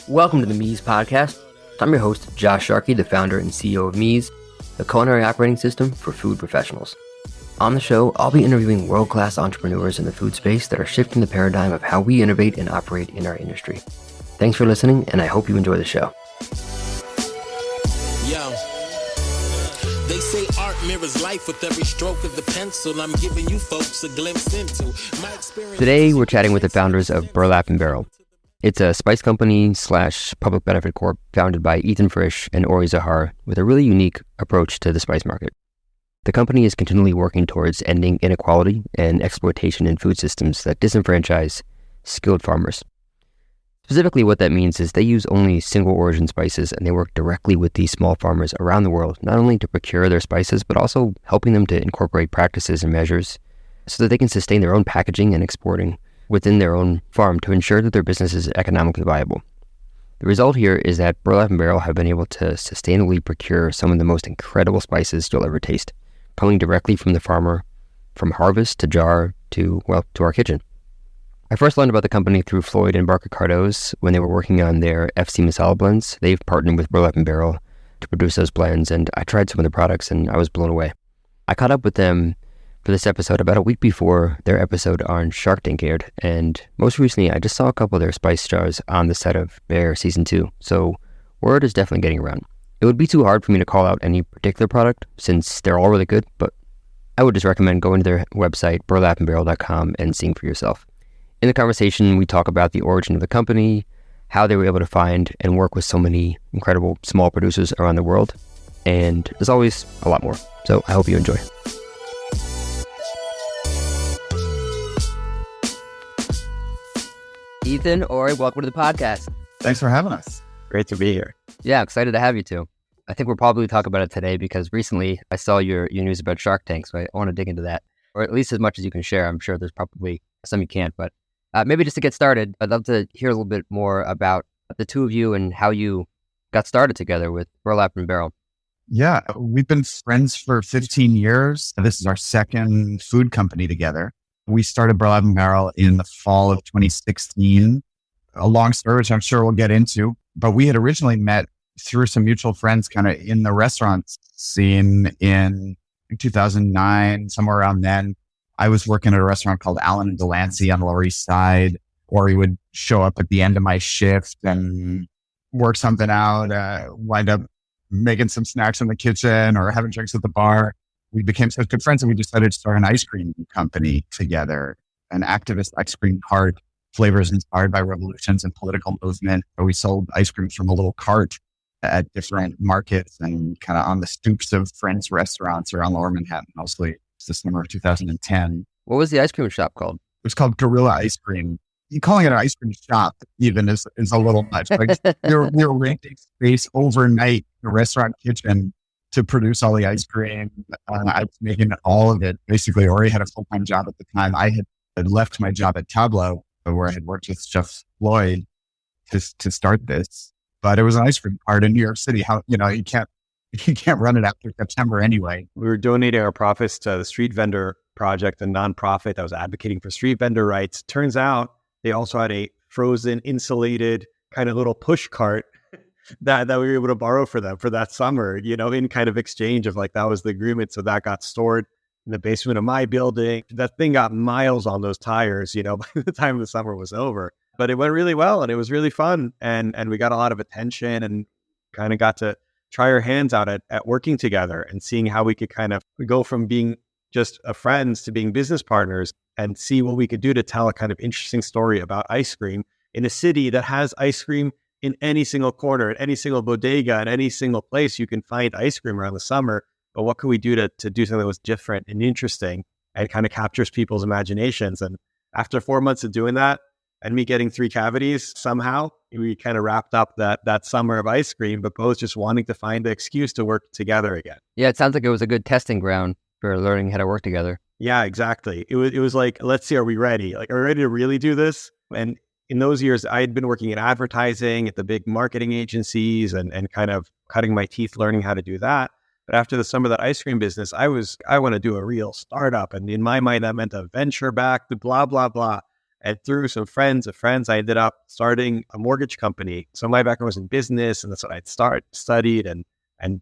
Welcome to the Mies Podcast. I'm your host, Josh Sharkey, the founder and CEO of Mies, the culinary operating system for food professionals. On the show, I'll be interviewing world-class entrepreneurs in the food space that are shifting the paradigm of how we innovate and operate in our industry. Thanks for listening, and I hope you enjoy the show. Yo, they say art mirrors life with every stroke of the pencil. I'm giving you folks a glimpse into my experience. Today, we're chatting with the founders of Burlap Barrel. It's a spice company / public benefit corp founded by Ethan Frisch and Zohar with a really unique approach to the spice market. The company is continually working towards ending inequality and exploitation in food systems that disenfranchise skilled farmers. Specifically, what that means is they use only single origin spices, and they work directly with these small farmers around the world, not only to procure their spices, but also helping them to incorporate practices and measures so that they can sustain their own packaging and exporting within their own farm to ensure that their business is economically viable. The result here is that Burlap Barrel have been able to sustainably procure some of the most incredible spices you'll ever taste, coming directly from the farmer, from harvest to jar to our kitchen. I first learned about the company through Floyd and Barkha Cardoz when they were working on their FC Masala blends. They've partnered with Burlap Barrel to produce those blends, and I tried some of the products and I was blown away. I caught up with them for this episode about a week before their episode on Shark Tank aired, and most recently I just saw a couple of their spice jars on the set of Bear Season 2, so word is definitely getting around. It would be too hard for me to call out any particular product since they're all really good, but I would just recommend going to their website, burlapandbarrel.com, and seeing for yourself. In the conversation, we talk about the origin of the company, how they were able to find and work with so many incredible small producers around the world, and there's always a lot more. So I hope you enjoy. Ethan, Ori, welcome to the podcast. Thanks for having us. Great to be here. Yeah, excited to have you too. I think we'll probably talk about it today because recently I saw your news about Shark Tank, so I want to dig into that, or at least as much as you can share. I'm sure there's probably some you can't, but maybe just to get started, I'd love to hear a little bit more about the two of you and how you got started together with Burlap Barrel. Yeah, we've been friends for 15 years. This is our second food company together. We started Burlap Barrel in the fall of 2016. A long story, which I'm sure we'll get into, but we had originally met through some mutual friends kind of in the restaurant scene in 2009, somewhere around then. I was working at a restaurant called Allen and Delancey on the Lower East Side, or he would show up at the end of my shift and work something out, wind up making some snacks in the kitchen or having drinks at the bar. We became such good friends and we decided to start an ice cream company together, an activist ice cream cart, flavors inspired by revolutions and political movement. We sold ice cream from a little cart at different markets and kind of on the stoops of friends' restaurants around Lower Manhattan, mostly. The summer of 2010. What was the ice cream shop called? It was called Gorilla Ice Cream. Calling it an ice cream shop even is a little much. Like we were renting space overnight in a restaurant kitchen to produce all the ice cream. I was making all of it. Basically, Ori had a full-time job at the time. I had left my job at Tableau, where I had worked with Chef Floyd to start this. But it was an ice cream cart in New York City. You can't run it after September anyway. We were donating our profits to the Street Vendor Project, a nonprofit that was advocating for street vendor rights. Turns out they also had a frozen, insulated kind of little push cart that we were able to borrow for them for that summer, in kind of exchange of that was the agreement. So that got stored in the basement of my building. That thing got miles on those tires, by the time the summer was over. But it went really well and it was really fun. And we got a lot of attention and kind of got to try our hands out at working together and seeing how we could kind of go from being just friends to being business partners and see what we could do to tell a kind of interesting story about ice cream in a city that has ice cream in any single corner, at any single bodega, at any single place you can find ice cream around the summer. But what could we do to do something that was different and interesting and kind of captures people's imaginations? And after 4 months of doing that, and me getting 3 cavities, somehow we kind of wrapped up that summer of ice cream, but both just wanting to find the excuse to work together again. Yeah, it sounds like it was a good testing ground for learning how to work together. Yeah, exactly. It was like, let's see, are we ready? Are we ready to really do this? And in those years, I had been working in advertising at the big marketing agencies and kind of cutting my teeth learning how to do that. But after the summer of that ice cream business, I want to do a real startup. And in my mind, that meant a venture back, blah, blah, blah. And through some friends of friends, I ended up starting a mortgage company. So my background was in business, and that's what I'd studied and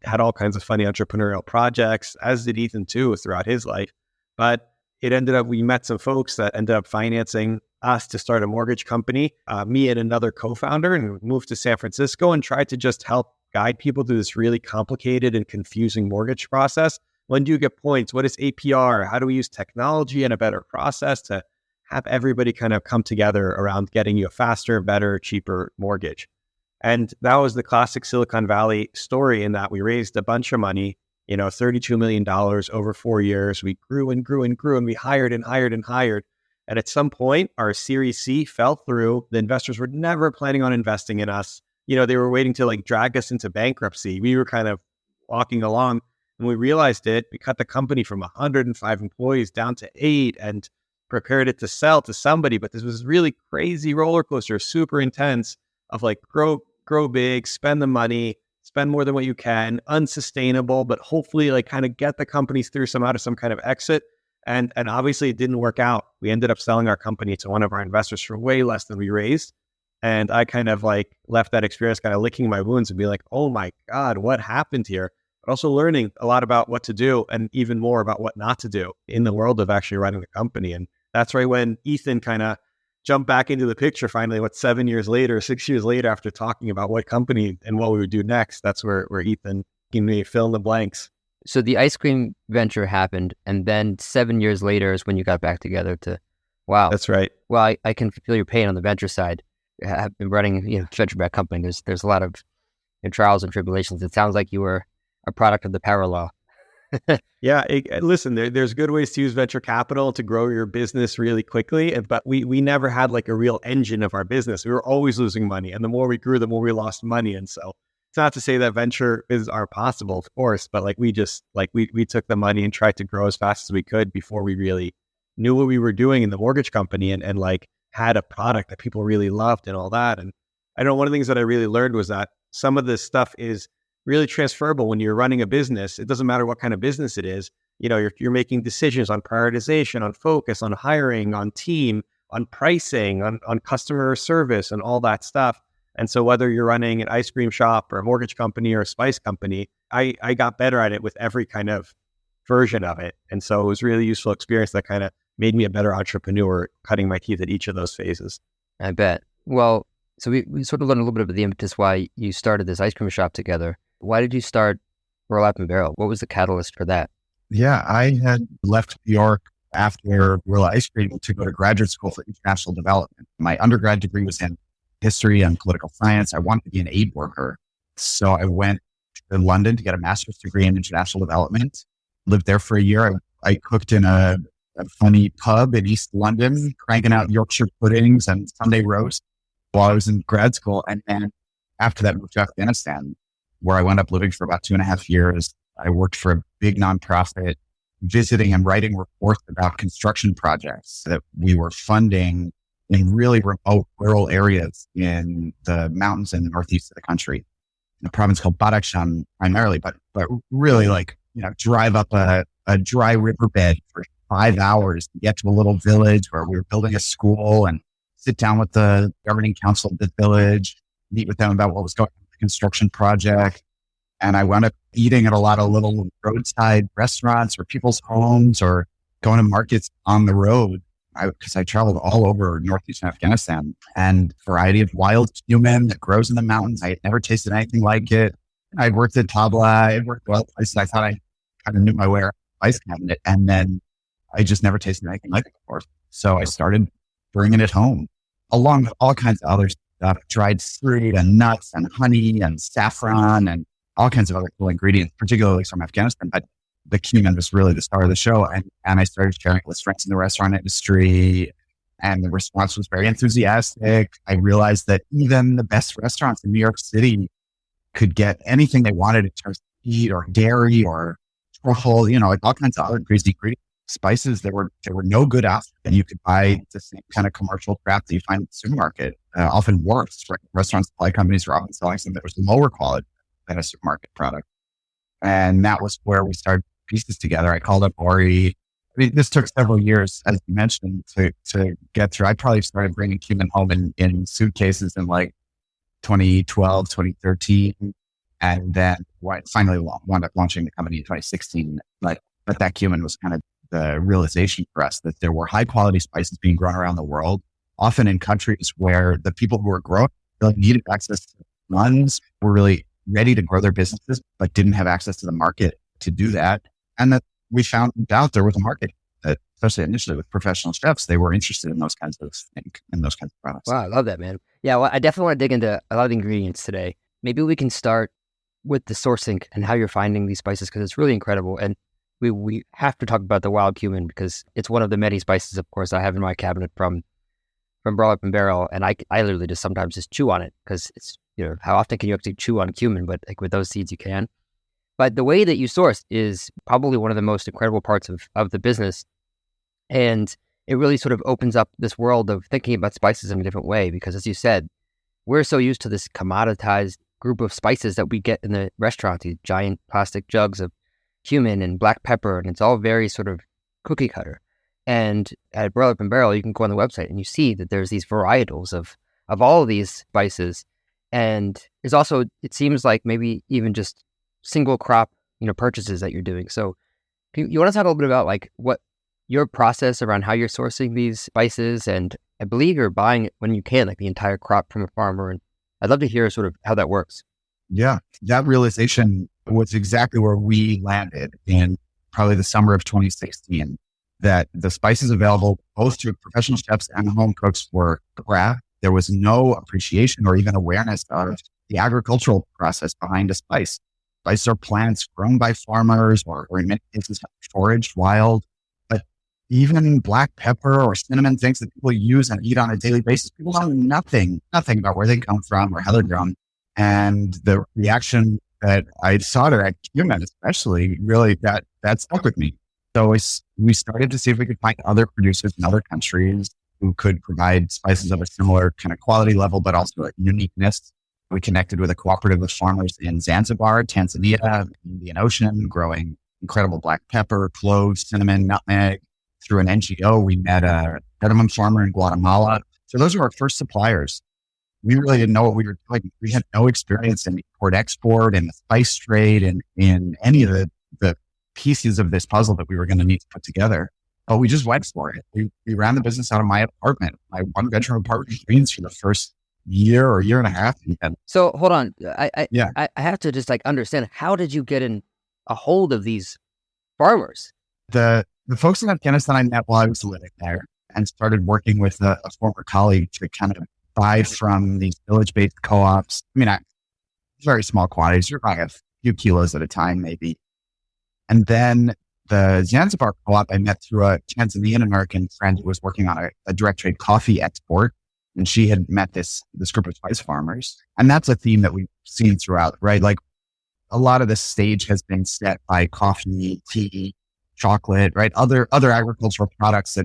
had all kinds of funny entrepreneurial projects, as did Ethan too, throughout his life. But it ended up, we met some folks that ended up financing us to start a mortgage company, me and another co-founder, and we moved to San Francisco and tried to just help guide people through this really complicated and confusing mortgage process. When do you get points? What is APR? How do we use technology and a better process to have everybody kind of come together around getting you a faster, better, cheaper mortgage? And that was the classic Silicon Valley story, in that we raised a bunch of money, $32 million over 4 years. We grew and grew and grew, and we hired and hired and hired. And at some point, our Series C fell through. The investors were never planning on investing in us. They were waiting to drag us into bankruptcy. We were kind of walking along, and we realized it. We cut the company from 105 employees down to 8 and prepared it to sell to somebody. But this was really crazy roller coaster, super intense, of grow big, spend the money, spend more than what you can, unsustainable, but hopefully kind of get the companies through some kind of exit. And obviously it didn't work out. We ended up selling our company to one of our investors for way less than we raised. And I kind of left that experience kind of licking my wounds and be like, oh my God, what happened here? But also learning a lot about what to do, and even more about what not to do in the world of actually running the company. And that's right when Ethan kind of jumped back into the picture finally, 6 years later, after talking about what company and what we would do next. That's where Ethan gave me fill in the blanks. So the ice cream venture happened, and then 7 years later is when you got back together to, wow. That's right. Well, I can feel your pain on the venture side. I've been running a venture-backed company. There's a lot of trials and tribulations. It sounds like you were a product of the power law. Yeah. Listen, there's good ways to use venture capital to grow your business really quickly. But we never had a real engine of our business. We were always losing money. And the more we grew, the more we lost money. And so it's not to say that venture is are possible, of course, but we just we took the money and tried to grow as fast as we could before we really knew what we were doing in the mortgage company and had a product that people really loved and all that. And I know one of the things that I really learned was that some of this stuff is really transferable when you're running a business. It doesn't matter what kind of business it is. You're making decisions on prioritization, on focus, on hiring, on team, on pricing, on customer service and all that stuff. And so whether you're running an ice cream shop or a mortgage company or a spice company, I got better at it with every kind of version of it. And so it was a really useful experience that kind of made me a better entrepreneur, cutting my teeth at each of those phases. I bet. Well, so we sort of learned a little bit of the impetus why you started this ice cream shop together. Why did you start Burlap Barrel? What was the catalyst for that? Yeah, I had left New York after Gorilla Ice Cream to go to graduate school for international development. My undergrad degree was in history and political science. I wanted to be an aid worker. So I went to London to get a master's degree in international development, lived there for a year. I cooked in a funny pub in East London, cranking out Yorkshire puddings and Sunday roast while I was in grad school. And then after that, moved to Afghanistan, where I wound up living for about 2.5 years. I worked for a big nonprofit, visiting and writing reports about construction projects that we were funding in really remote rural areas in the mountains in the northeast of the country, in a province called Badakhshan primarily, but really drive up a dry riverbed for 5 hours to get to a little village where we were building a school, and sit down with the governing council of the village, meet with them about what was going on with the construction project. And I wound up eating at a lot of little roadside restaurants or people's homes, or going to markets on the road, because I traveled all over northeastern Afghanistan, and variety of wild cumin that grows in the mountains. I had never tasted anything like it. I'd worked at Tabla. I'd worked at other places. I thought I kind of knew my way around the ice cabinet, and then I just never tasted anything like it before. So I started bringing it home, along with all kinds of other stuff, dried fruit and nuts and honey and saffron and all kinds of other cool ingredients, particularly from Afghanistan. But the cumin was really the star of the show. And I started sharing it with friends in the restaurant industry, and the response was very enthusiastic. I realized that even the best restaurants in New York City could get anything they wanted in terms of meat or dairy or truffle, all kinds of other crazy ingredients. Spices, there were no good options, and you could buy the same kind of commercial crap that you find in the supermarket, often worse. Right? Restaurant supply companies were often selling something that was lower quality than a supermarket product. And that was where we started pieces together. I called up Ori mean, this took several years, as you mentioned, to get through. I probably started bringing cumin home in suitcases in like 2012, 2013. And then finally wound up launching the company in 2016. But that cumin was kind of the realization for us that there were high quality spices being grown around the world, often in countries where the people who were growing really needed access to funds, were really ready to grow their businesses, but didn't have access to the market to do that. And that we found out there was a market that, especially initially with professional chefs, they were interested in those kinds of things, in those kinds of products. Wow, I love that, man. Yeah, well, I definitely want to dig into a lot of the ingredients today. Maybe we can start with the sourcing and how you're finding these spices, because it's really incredible. And we have to talk about the wild cumin, because it's one of the many spices, of course, I have in my cabinet from Burlap Barrel. And I literally just sometimes just chew on it, because it's, how often can you actually chew on cumin? But like with those seeds, you can. But the way that you source is probably one of the most incredible parts of the business. And it really sort of opens up this world of thinking about spices in a different way, because as you said, we're so used to this commoditized group of spices that we get in the restaurant, these giant plastic jugs of cumin and black pepper, and it's all very sort of cookie cutter. And at Burlap Barrel, you can go on the website and you see that there's these varietals of all of these spices. And there's also, it seems like maybe even just single crop, purchases that you're doing. So you want to talk a little bit about like what your process around how you're sourcing these spices? And I believe you're buying it when you can, like the entire crop from a farmer. And I'd love to hear sort of how that works. Yeah, that realization was exactly where we landed in probably the summer of 2016, that the spices available both to professional chefs and home cooks were craft. There was no appreciation or even awareness of the agricultural process behind a spice. Spices are plants grown by farmers or in many cases foraged wild. But even black pepper or cinnamon, things that people use and eat on a daily basis, people know nothing about where they come from or how they're grown. And the reaction that I saw to that cumin, especially, really that stuck with me. So we started to see if we could find other producers in other countries who could provide spices of a similar kind of quality level, but also a uniqueness. We connected with a cooperative of farmers in Zanzibar, Tanzania, Indian Ocean, growing incredible black pepper, cloves, cinnamon, nutmeg. Through an NGO, we met a cardamom farmer in Guatemala. So those were our first suppliers. We really didn't know what we were doing. We had no experience in import-export and the spice trade and in any of the pieces of this puzzle that we were going to need to put together. But we just went for it. We ran the business out of my apartment, my one-bedroom apartment in Queens for the first year or year and a half. And so hold on. I have to just like understand, how did you get in a hold of these farmers? The folks in Afghanistan I met while I was living there and started working with a former colleague to kind of buy from these village-based co-ops. I mean, very small quantities. You're buying a few kilos at a time, maybe. And then the Zanzibar co-op I met through a Tanzanian American friend who was working on a direct trade coffee export. And she had met this group of spice farmers. And that's a theme that we've seen throughout, right? Like a lot of the stage has been set by coffee, tea, chocolate, right? Other agricultural products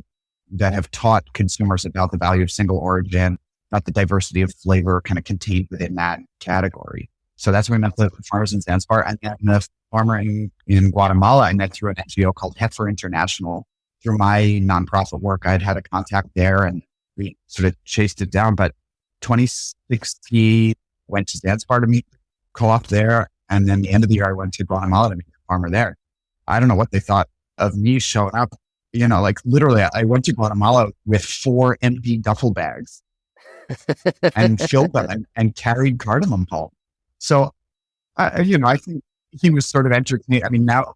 that have taught consumers about the value of single origin, about the diversity of flavor kind of contained within that category. So that's when we met the farmers in Zanzibar. And then the farmer in Guatemala, I met through an NGO called Heifer International. Through my nonprofit work, I'd had a contact there and we sort of chased it down. But 2016, went to Zanzibar to meet the co-op there. And then the end of the year, I went to Guatemala to meet the farmer there. I don't know what they thought of me showing up. Like literally, I went to Guatemala with 4 empty duffel bags and filled them and carried cardamom pulp. So, I think he was sort of entertaining. I mean, now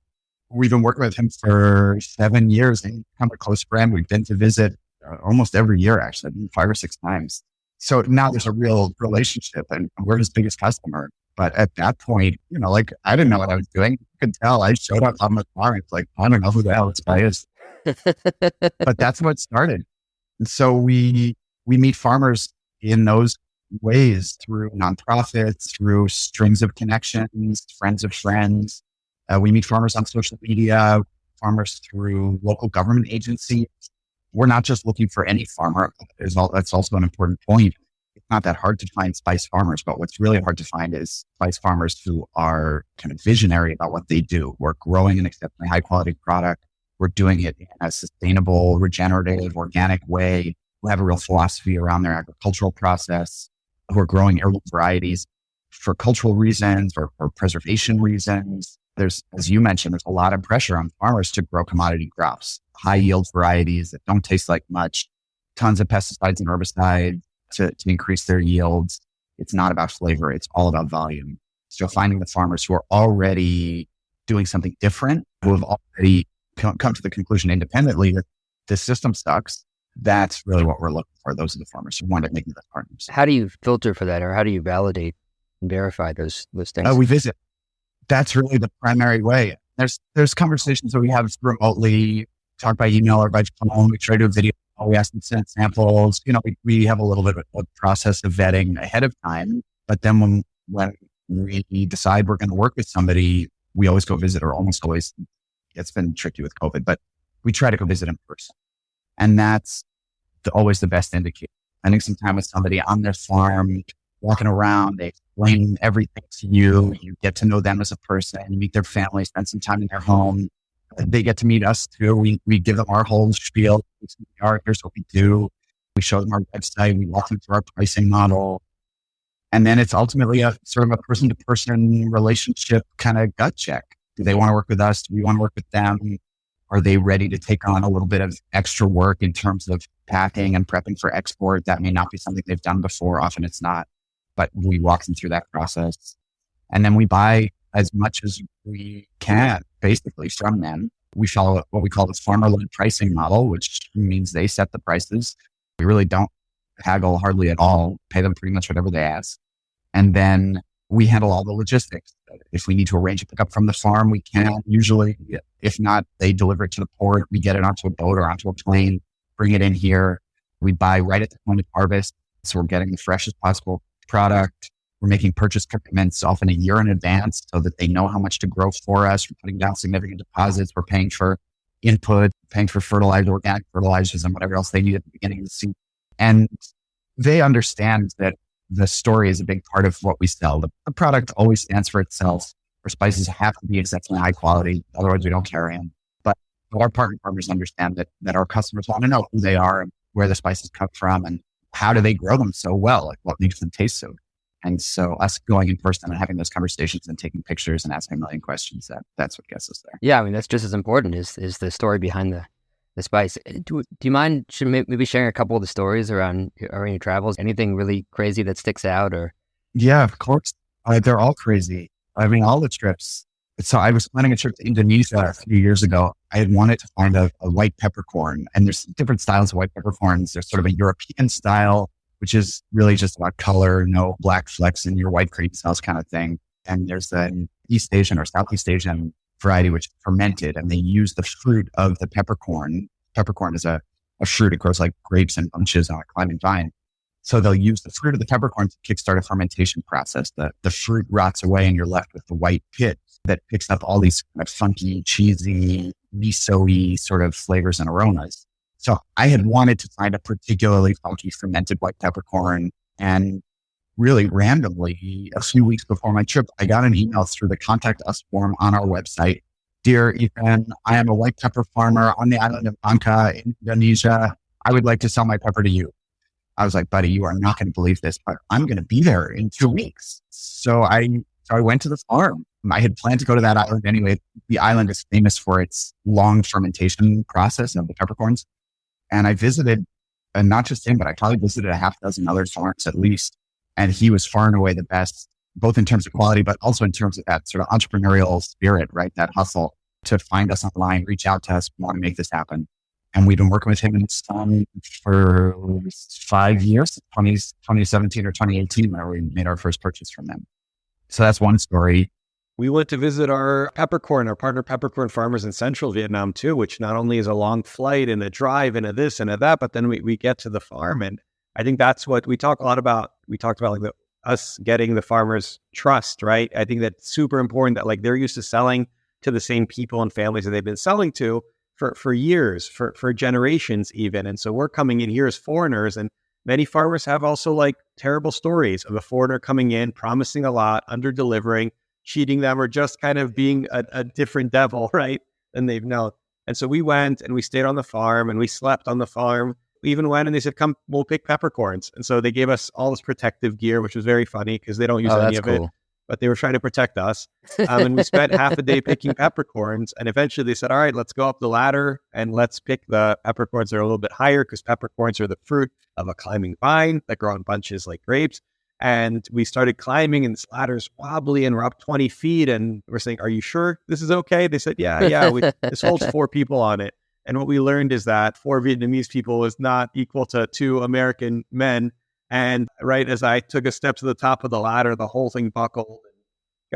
we've been working with him for 7 years and he's become a close friend. We've been to visit almost every year, actually, 5 or 6 times. So now there's a real relationship and we're his biggest customer. But at that point, I didn't know what I was doing. You could tell I showed up on the farm. It's like, I don't know who the hell this guy is. But that's what started. And so we meet farmers in those ways through nonprofits, through strings of connections, friends of friends. We meet farmers on social media, farmers through local government agencies. We're not just looking for any farmer. That's also an important point. It's not that hard to find spice farmers, but what's really hard to find is spice farmers who are kind of visionary about what they do. We're growing an exceptionally high quality product. who are doing it in a sustainable, regenerative, organic way, who have a real philosophy around their agricultural process, who are growing heirloom varieties for cultural reasons or preservation reasons. There's, as you mentioned, there's a lot of pressure on farmers to grow commodity crops, high yield varieties that don't taste like much, tons of pesticides and herbicides to increase their yields. It's not about flavor. It's all about volume. So finding the farmers who are already doing something different, who have already come to the conclusion independently that this system sucks, that's really what we're looking for. Those are the farmers who want to make the partners. How do you filter for that, or how do you validate and verify those things? We visit. That's really the primary way. There's conversations that we have remotely, talk by email or by phone. We try to do a video. We ask them to send samples. We have a little bit of a process of vetting ahead of time. But then when we decide we're going to work with somebody, we always go visit, or almost always. It's been tricky with COVID, but we try to go visit in person. And that's always the best indicator. Spending some time with somebody on their farm, walking around, they explain everything to you. You get to know them as a person, you meet their family, spend some time in their home. They get to meet us too. We give them our whole spiel. Here's what we do. We show them our website. We walk them through our pricing model. And then it's ultimately a sort of a person-to-person relationship kind of gut check. Do they want to work with us? Do we want to work with them? Are they ready to take on a little bit of extra work in terms of packing and prepping for export? That may not be something they've done before. Often it's not, but we walk them through that process. And then we buy as much as we can, basically, from them. We follow what we call the farmer-led pricing model, which means they set the prices. We really don't haggle hardly at all, pay them pretty much whatever they ask. And then we handle all the logistics. If we need to arrange a pickup from the farm, we can. Usually, if not, they deliver it to the port. We get it onto a boat or onto a plane, bring it in here. We buy right at the point of harvest. So we're getting the freshest possible product. We're making purchase commitments often a year in advance so that they know how much to grow for us. We're putting down significant deposits. We're paying for input, paying for fertilizer, organic fertilizers, and whatever else they need at the beginning of the season. And they understand that the story is a big part of what we sell. The product always stands for itself. Our spices have to be exceptionally high quality. Otherwise, we don't carry them. But our partner farmers understand that our customers want to know who they are and where the spices come from and how do they grow them so well, like what makes them taste so good. And so us going in person and having those conversations and taking pictures and asking a million questions, that's what gets us there. Yeah, I mean, that's just as important is the story behind the spice. Do you mind maybe sharing a couple of the stories around your travels? Anything really crazy that sticks out? Or Yeah, of course. They're all crazy. I mean, all the trips. So I was planning a trip to Indonesia a few years ago. I had wanted to find a white peppercorn, and there's different styles of white peppercorns. There's sort of a European style, which is really just about color, no black flecks in your white cream sauce kind of thing. And there's an East Asian or Southeast Asian variety, which is fermented, and they use the fruit of the peppercorn. Peppercorn is a fruit. It grows like grapes and bunches on a climbing vine. So they'll use the fruit of the peppercorn to kickstart a fermentation process. The fruit rots away and you're left with the white pit that picks up all these kind of funky, cheesy, miso-y sort of flavors and aromas. So I had wanted to find a particularly funky fermented white peppercorn, and really randomly, a few weeks before my trip, I got an email through the Contact Us form on our website. Dear Ethan, I am a white pepper farmer on the island of Barkha in Indonesia. I would like to sell my pepper to you. I was like, buddy, you are not going to believe this, but I'm going to be there in 2 weeks. So I went to the farm. I had planned to go to that island anyway. The island is famous for its long fermentation process of the peppercorns. And I visited, and not just him, but I probably visited a half dozen other farms at least. And he was far and away the best, both in terms of quality, but also in terms of that sort of entrepreneurial spirit, right? That hustle to find us online, reach out to us, want to make this happen. And we've been working with him and his son for 5 years, 2017 or 2018, where we made our first purchase from them. So that's one story. We went to visit our partner peppercorn farmers in central Vietnam too, which not only is a long flight and a drive and a this and a that, but then we get to the farm. And I think that's what we talk a lot about. We talked about like us getting the farmers' trust, right? I think that's super important that like they're used to selling to the same people and families that they've been selling to for years, for generations even. And so we're coming in here as foreigners, and many farmers have also like terrible stories of a foreigner coming in, promising a lot, under-delivering, cheating them, or just kind of being a different devil, right? And they've known. And so we went and we stayed on the farm and we slept on the farm. We even went and they said, come, we'll pick peppercorns. And so they gave us all this protective gear, which was very funny because they don't use any of it, but they were trying to protect us. And we spent half a day picking peppercorns. And eventually they said, all right, let's go up the ladder and let's pick the peppercorns that are a little bit higher because peppercorns are the fruit of a climbing vine that grow in bunches like grapes. And we started climbing and this ladder's wobbly and we're up 20 feet. And we're saying, are you sure this is okay? They said, yeah. This holds 4 people on it. And what we learned is that 4 Vietnamese people is not equal to 2 American men. And right as I took a step to the top of the ladder, the whole thing buckled.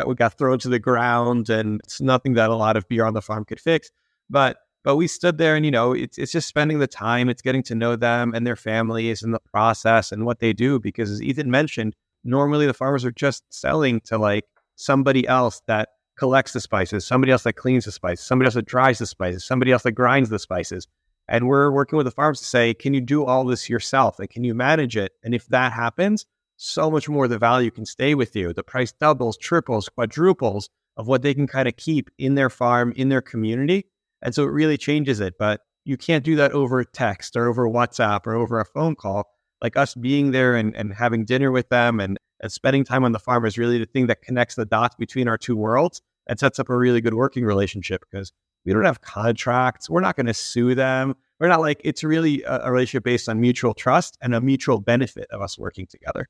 We got thrown to the ground, and it's nothing that a lot of beer on the farm could fix. But we stood there, and it's just spending the time. It's getting to know them and their families and the process and what they do. Because as Ethan mentioned, normally the farmers are just selling to like somebody else that collects the spices, somebody else that cleans the spices, somebody else that dries the spices, somebody else that grinds the spices. And we're working with the farms to say, can you do all this yourself? And can you manage it? And if that happens, so much more of the value can stay with you. The price doubles, triples, quadruples of what they can kind of keep in their farm, in their community. And so it really changes it. But you can't do that over text or over WhatsApp or over a phone call. Like us being there and having dinner with them and spending time on the farm is really the thing that connects the dots between our 2 worlds and sets up a really good working relationship because we don't have contracts. We're not going to sue them. We're not like, it's really a relationship based on mutual trust and a mutual benefit of us working together.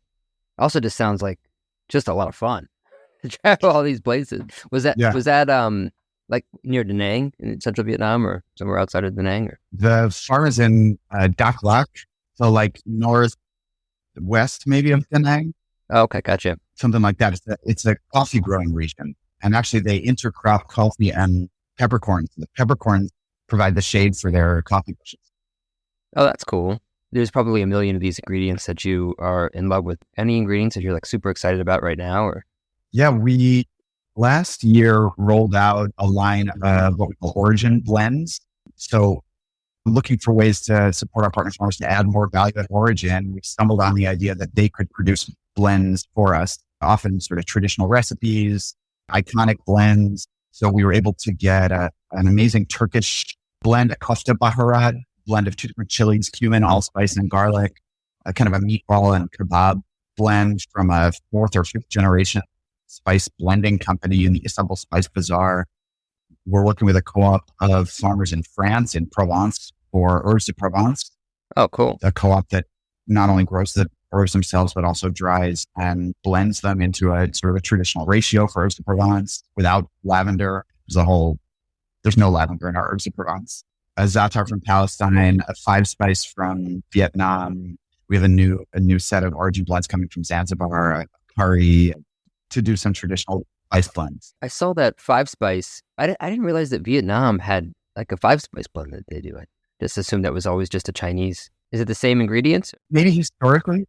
Also just sounds like just a lot of fun to travel all these places. Was that like near Da Nang in central Vietnam or somewhere outside of Da Nang? Or? The farm is in Dak Lak, so like northwest maybe of Da Nang. Oh, okay, gotcha. Something like that. It's a coffee growing region. And actually they intercrop coffee and peppercorns. The peppercorns provide the shade for their coffee bushes. Oh, that's cool. There's probably a million of these ingredients that you are in love with. Any ingredients that you're like super excited about right now? Or yeah, we last year rolled out a line of what we call origin blends. So looking for ways to support our partner farmers to add more value at origin, we stumbled on the idea that they could produce blends for us, often sort of traditional recipes, iconic blends. So we were able to get an amazing Turkish blend, a kofta baharat, blend of 2 different chilies, cumin, allspice, and garlic, a kind of a meatball and kebab blend from a 4th or 5th generation spice blending company in the Istanbul Spice Bazaar. We're working with a co-op of farmers in France, in Provence, for Herbes de Provence. Oh, cool. A co-op that not only grows the herbs themselves, but also dries and blends them into a sort of a traditional ratio for Herbes de Provence without lavender. There's no lavender in our Herbes de Provence. A za'atar from Palestine, a 5-spice from Vietnam. We have a new set of origin blends coming from Zanzibar, a curry, to do some traditional spice blends. I saw that 5-spice. I didn't realize that Vietnam had like a 5-spice blend that they do. I just assumed that was always just a Chinese. Is it the same ingredients? Maybe historically,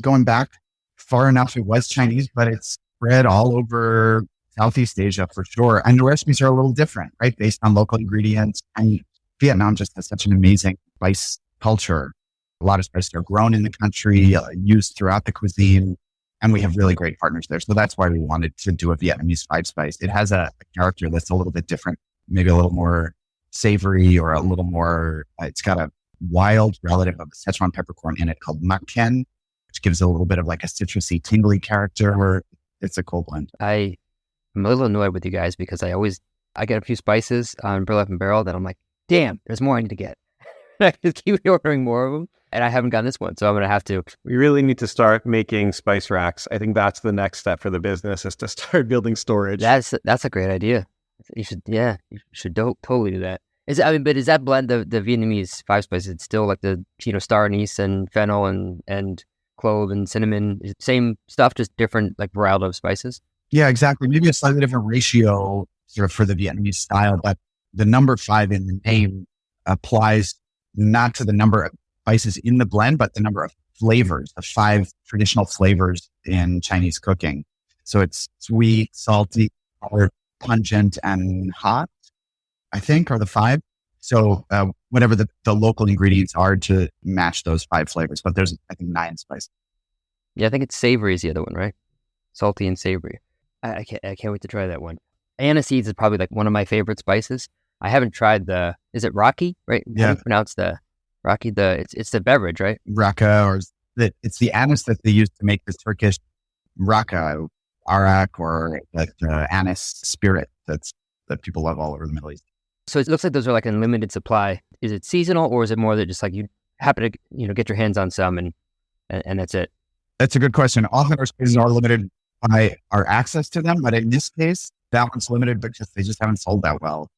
going back far enough, it was Chinese, but it's spread all over Southeast Asia for sure. And the recipes are a little different, right? Based on local ingredients. And Vietnam just has such an amazing spice culture. A lot of spices are grown in the country, used throughout the cuisine. And we have really great partners there. So that's why we wanted to do a Vietnamese 5-spice. It has a character that's a little bit different, maybe a little more savory or a little more, it's got a wild relative of the Szechuan peppercorn in it called makken, which gives it a little bit of like a citrusy, tingly character. It's a cool blend. I'm a little annoyed with you guys because I get a few spices on Burlap Barrel that I'm like, damn, there's more I need to get. I just keep ordering more of them. And I haven't gotten this one, so I'm going to have to. We really need to start making spice racks. I think that's the next step for the business is to start building storage. That's a great idea. You should totally do that. But is that blend the Vietnamese 5-spice? It's still like the star anise and fennel and clove and cinnamon. Is it same stuff, just different like variety of spices? Yeah, exactly. Maybe a slightly different ratio sort of for the Vietnamese style, but the number 5 in the name applies not to the number of spices in the blend, but the number of flavors, the 5 traditional flavors in Chinese cooking. So it's sweet, salty, or pungent, and hot, I think, are the 5. So whatever the local ingredients are to match those 5 flavors. But there's, I think, 9 spices. Yeah, I think it's savory is the other one, right? Salty and savory. I can't wait to try that one. Anise seeds is probably like one of my favorite spices. I haven't tried is it Rocky, right? How Yeah. do you pronounce the Rocky? It's the beverage, right? Raka, or it's the anise that they use to make the Turkish Raka, arak, or that anise spirit that people love all over the Middle East. So it looks like those are like in limited supply. Is it seasonal, or is it more that just like you happen to, get your hands on some and that's it? That's a good question. Often our spaces are limited by our access to them, but in this case, that one's limited because they just haven't sold that well.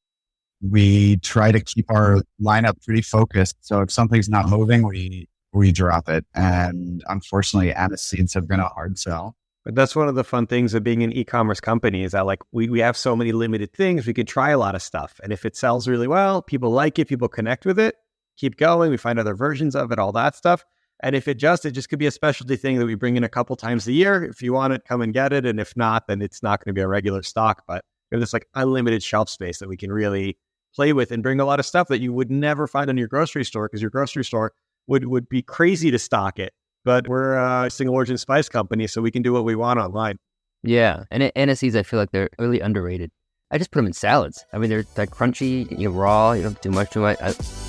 We try to keep our lineup pretty focused. So if something's not moving, we drop it. And unfortunately, anise seeds have been a hard sell. But that's one of the fun things of being an e-commerce company is that like we have so many limited things. We could try a lot of stuff. And if it sells really well, people like it, people connect with it, keep going. We find other versions of it, all that stuff. And if it just could be a specialty thing that we bring in a couple times a year. If you want it, come and get it. And if not, then it's not going to be a regular stock. But we have this like unlimited shelf space that we can really play with and bring a lot of stuff that you would never find in your grocery store, because your grocery store would be crazy to stock it. But we're a single origin spice company, so we can do what we want online. Yeah. And anises, I feel like they're really underrated. I just put them in salads. I mean, they're crunchy, raw, you don't do much to it.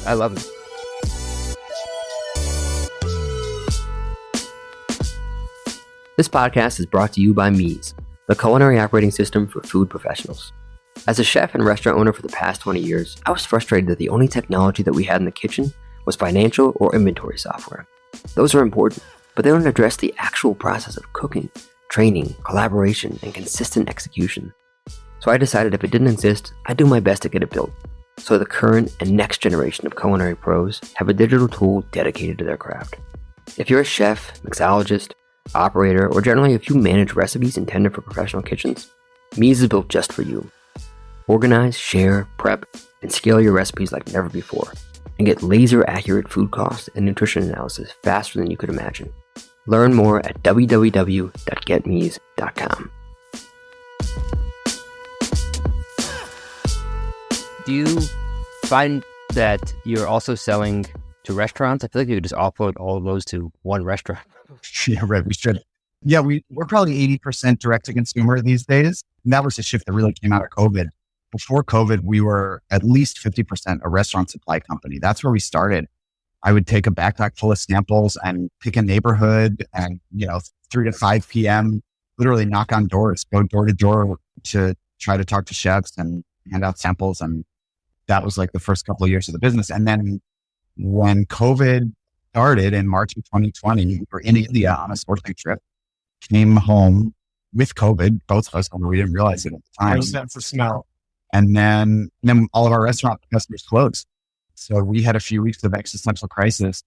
I love them. This podcast is brought to you by Mies, the culinary operating system for food professionals. As a chef and restaurant owner for the past 20 years, I was frustrated that the only technology that we had in the kitchen was financial or inventory software. Those are important, but they don't address the actual process of cooking, training, collaboration, and consistent execution. So I decided if it didn't exist, I'd do my best to get it built, so the current and next generation of culinary pros have a digital tool dedicated to their craft. If you're a chef, mixologist, operator, or generally if you manage recipes intended for professional kitchens, Mies is built just for you. Organize, share, prep, and scale your recipes like never before, and get laser-accurate food costs and nutrition analysis faster than you could imagine. Learn more at www.getmees.com. Do you find that you're also selling to restaurants? I feel like you could just offload all of those to one restaurant. Yeah, right. We should. Yeah, we're probably 80% direct to consumer these days. And that was a shift that really came out of COVID. Before COVID, we were at least 50% a restaurant supply company. That's where we started. I would take a backpack full of samples and pick a neighborhood and, 3 to 5 p.m., literally knock on doors, go door to door to try to talk to chefs and hand out samples. And that was like the first couple of years of the business. And then when COVID started in March of 2020, we were in India on a sourcing trip, came home with COVID, both of us, although we didn't realize it at the time. Sense of smell. And then all of our restaurant customers closed. So we had a few weeks of existential crisis.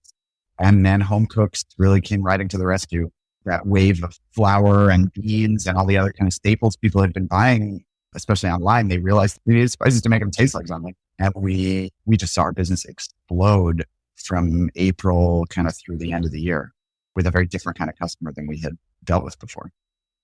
And then home cooks really came riding to the rescue. That wave of flour and beans and all the other kind of staples people had been buying, especially online, they realized they needed spices to make them taste like something. And we just saw our business explode from April kind of through the end of the year with a very different kind of customer than we had dealt with before.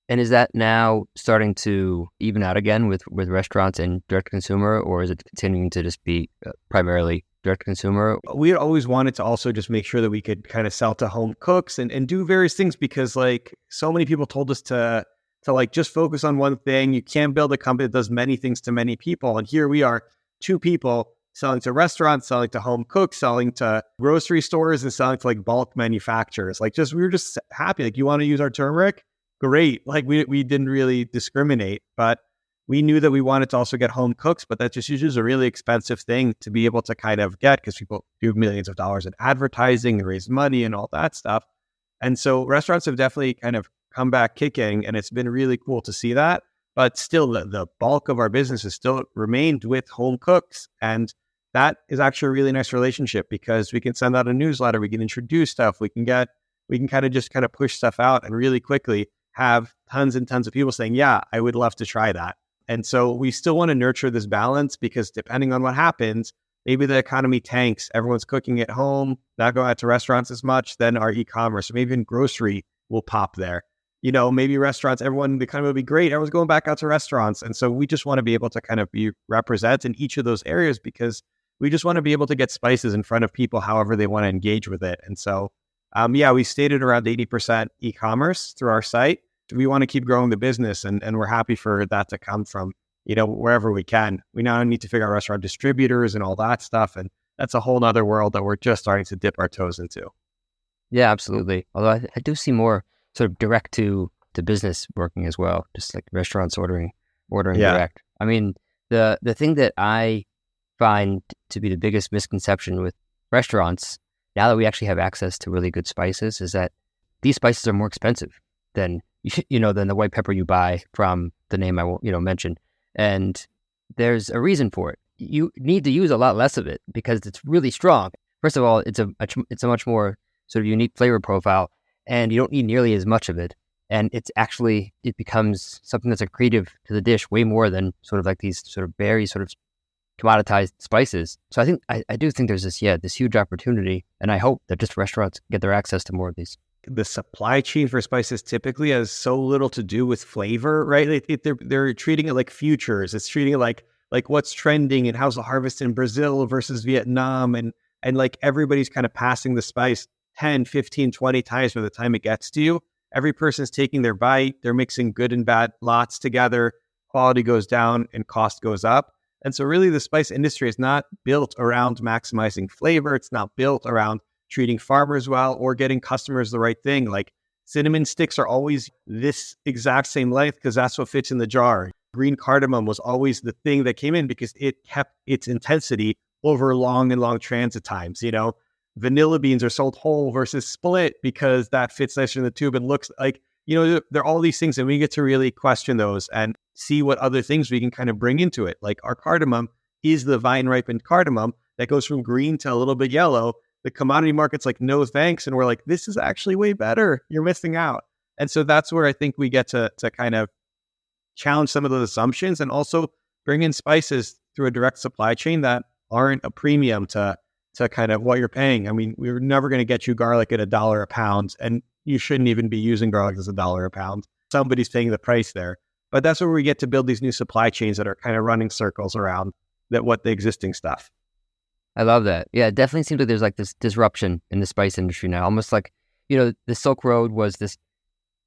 And is that now starting to even out again with restaurants and direct consumer, or is it continuing to just be primarily direct consumer? We had always wanted to also just make sure that we could kind of sell to home cooks and do various things, because like so many people told us to like just focus on one thing. You can't build a company that does many things to many people. And here we are, 2 people selling to restaurants, selling to home cooks, selling to grocery stores, and selling to like bulk manufacturers. Like we were just happy. Like, you want to use our turmeric? Great. Like we didn't really discriminate, but we knew that we wanted to also get home cooks, but that just usually is a really expensive thing to be able to kind of get, because people do millions of dollars in advertising, they raise money and all that stuff. And so restaurants have definitely kind of come back kicking, and it's been really cool to see that. But still, the bulk of our business has still remained with home cooks. And that is actually a really nice relationship, because we can send out a newsletter, we can introduce stuff, we can kind of push stuff out and really quickly have tons and tons of people saying, yeah, I would love to try that. And so we still want to nurture this balance, because depending on what happens, maybe the economy tanks, everyone's cooking at home, not going out to restaurants as much, then our e-commerce, or maybe even grocery will pop there. Maybe restaurants, the economy will be great, everyone's going back out to restaurants. And so we just want to be able to kind of be represent in each of those areas, because we just want to be able to get spices in front of people however they want to engage with it. And so, we stated around 80% e-commerce through our site. We want to keep growing the business, and we're happy for that to come from, wherever we can. We now need to figure out restaurant distributors and all that stuff. And that's a whole nother world that we're just starting to dip our toes into. Yeah, absolutely. Although I do see more sort of direct to business working as well, just like restaurants ordering direct. I mean, the thing that I find to be the biggest misconception with restaurants, now that we actually have access to really good spices, is that these spices are more expensive than than the white pepper you buy from the name I won't mention. And there's a reason for it. You need to use a lot less of it because it's really strong. First of all, it's a much more sort of unique flavor profile, and you don't need nearly as much of it. And it becomes something that's accretive to the dish way more than sort of like these sort of very sort of commoditized spices. So I do think there's this huge opportunity, and I hope that just restaurants get their access to more of these. The supply chain for spices typically has so little to do with flavor, right? They're treating it like futures. It's treating it like what's trending and how's the harvest in Brazil versus Vietnam. And like everybody's kind of passing the spice 10, 15, 20 times by the time it gets to you. Every person's taking their bite. They're mixing good and bad lots together. Quality goes down and cost goes up. And so really the spice industry is not built around maximizing flavor. It's not built around treating farmers well or getting customers the right thing. Like cinnamon sticks are always this exact same length because that's what fits in the jar. Green cardamom was always the thing that came in because it kept its intensity over long and long transit times. Vanilla beans are sold whole versus split because that fits nicer in the tube and looks like, there are all these things, and we get to really question those and see what other things we can kind of bring into it. Like our cardamom is the vine ripened cardamom that goes from green to a little bit yellow. The commodity market's like, no thanks. And we're like, this is actually way better. You're missing out. And so that's where I think we get to kind of challenge some of those assumptions and also bring in spices through a direct supply chain that aren't a premium to kind of what you're paying. I mean, we're never going to get you garlic at $1 a pound, and you shouldn't even be using garlic as $1 a pound. Somebody's paying the price there. But that's where we get to build these new supply chains that are kind of running circles around the existing stuff. I love that. Yeah, it definitely seems like there's like this disruption in the spice industry now. Almost like, the Silk Road was this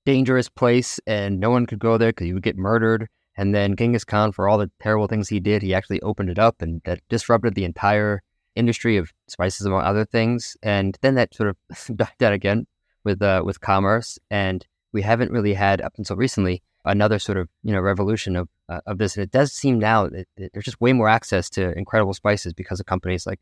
dangerous place and no one could go there because you would get murdered. And then Genghis Khan, for all the terrible things he did, he actually opened it up, and that disrupted the entire industry of spices, among other things. And then that sort of died out again with commerce. And we haven't really had, up until recently, another sort of revolution of this. And it does seem now that there's just way more access to incredible spices because of companies like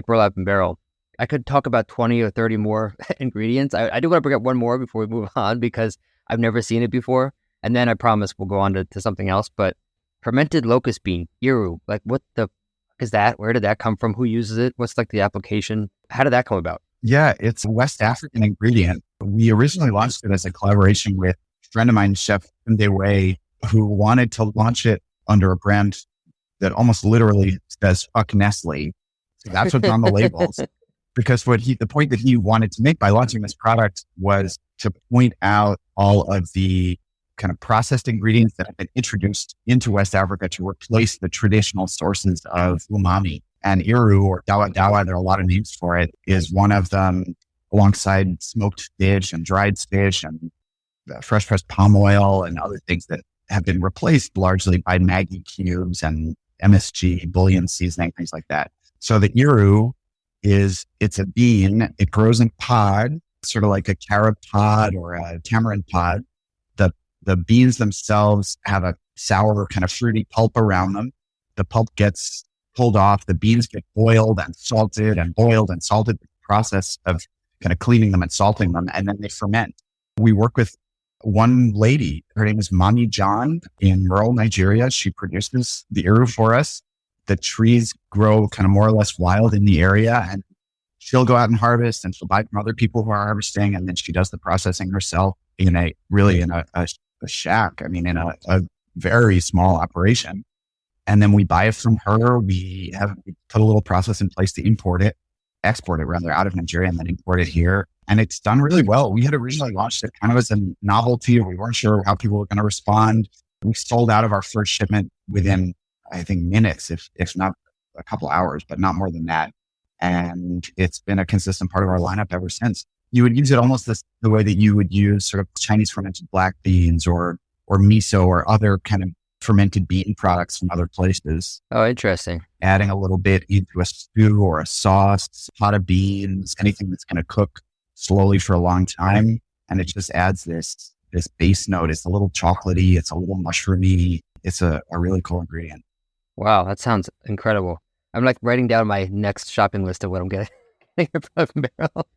Burlap Barrel. I could talk about 20 or 30 more ingredients. I do want to bring up one more before we move on because I've never seen it before. And then I promise we'll go on to something else. But fermented locust bean, iru, like what the fuck is that? Where did that come from? Who uses it? What's like the application? How did that come about? Yeah, it's a West African ingredient. We originally launched it as a collaboration with a friend of mine, Chef Ndewe, who wanted to launch it under a brand that almost literally says "fuck Nestle." So that's what's on the labels. Because the point that he wanted to make by launching this product was to point out all of the kind of processed ingredients that have been introduced into West Africa to replace the traditional sources of umami. And iru, or dawa dawa, there are a lot of names for it, is one of them, alongside smoked fish and dried fish and fresh pressed palm oil and other things that have been replaced largely by Maggi cubes and MSG, bouillon seasoning, things like that. So the iru it's a bean. It grows in pod, sort of like a carob pod or a tamarind pod. The beans themselves have a sour kind of fruity pulp around them. The pulp gets pulled off. The beans get boiled and salted and boiled and salted. The process of kind of cleaning them and salting them, and then they ferment. We work with one lady. Her name is Mami John in rural Nigeria. She produces the iru for us. The trees grow kind of more or less wild in the area, and she'll go out and harvest, and she'll buy from other people who are harvesting, and then she does the processing herself in a shack. I mean, in a very small operation. And then we buy it from her. We put a little process in place to export it rather out of Nigeria and then import it here. And it's done really well. We had originally launched it kind of as a novelty. We weren't sure how people were going to respond. We sold out of our first shipment within, I think, minutes, if not a couple hours, but not more than that. And it's been a consistent part of our lineup ever since. You would use it almost the way that you would use sort of Chinese fermented black beans or miso or other kind of fermented bean products from other places, Oh, interesting. adding a little bit into a stew or a sauce, a pot of beans, anything that's going to cook slowly for a long time. And it just adds this base note. It's a little chocolatey. It's a little mushroomy. It's a really cool ingredient. Wow, that sounds incredible. I'm like writing down my next shopping list of what I'm getting at Burlap Barrel.